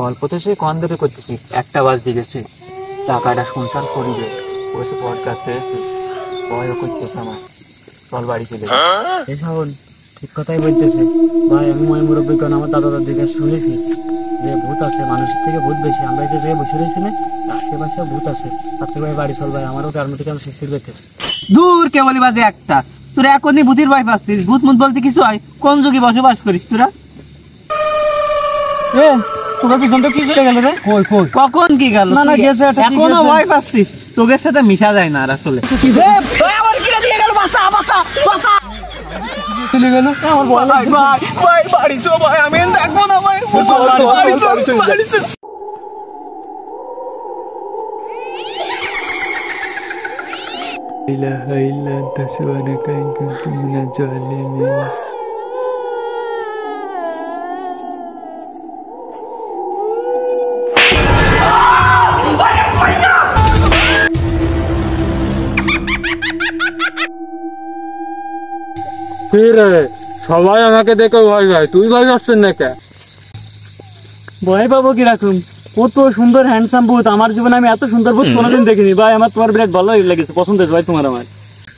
গল্প তো সে কন ধরে করতেছি, 1টা বাজতে গেছে, চাকাটা সংসার করিবে বসে পডকাস্ট হয়েছে, ভয়ও করতেছে আমার। চল বাড়ি চলে যাই। এই শাওন ঠিক কথাই বলতেছে ভাই। আমি ময় মুরব্বী কারণ আমার দাদা দাদির কাছে শুনেছি যে ভূত আছে, মানুষের থেকে ভূত বেশি। আমরা যে জায়গায় বসে রয়েছি না, আশেপাশে ভূত আছে। তার থেকে ভাই বাড়ি চল ভাই, আমারও কারণ থেকে আমি শিরশির করতেছি। দূর কে বলি বাজে একটা, তোরা এখনই ভূতির ভয় পাচ্ছিস? ভূত মুত বলতে কিছু হয়? কোন যুগে বসবাস করিস তোরা? তোর পিছনটা কি চলে গেল রে? কই কই কখন কি গেল? না, গেছে, এখনো ভয় পাচ্ছিস? তোদের সাথে মিশা যায় না আর আসলে। চলে গেল আমার ভয় লাগছে। ভাই বাড়ি চো ভাই, আমি দেখবো না ভাই। বাড়ি চো। সবাই আমাকে দেখে ভয় পায়, তুই ভয় পাচ্ছিস না কে? ভয় পাবো কিরকম? কত সুন্দর হ্যান্ডসাম ভূত! আমার জীবনে আমি এত সুন্দর ভূত কোনোদিন দেখিনি ভাই। আমার তোমার বিরাট ভালো লেগেছে, পছন্দ হয়েছে ভাই তোমার আমার।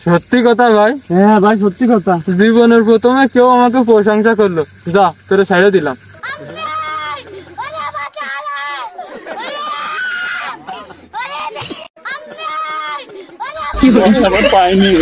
সত্যি কথা ভাই? হ্যাঁ ভাই সত্যি কথা। জীবনের প্রথমে কেউ আমাকে প্রশংসা করলো, যা তোরে ছেড়ে দিলাম। পাইনি।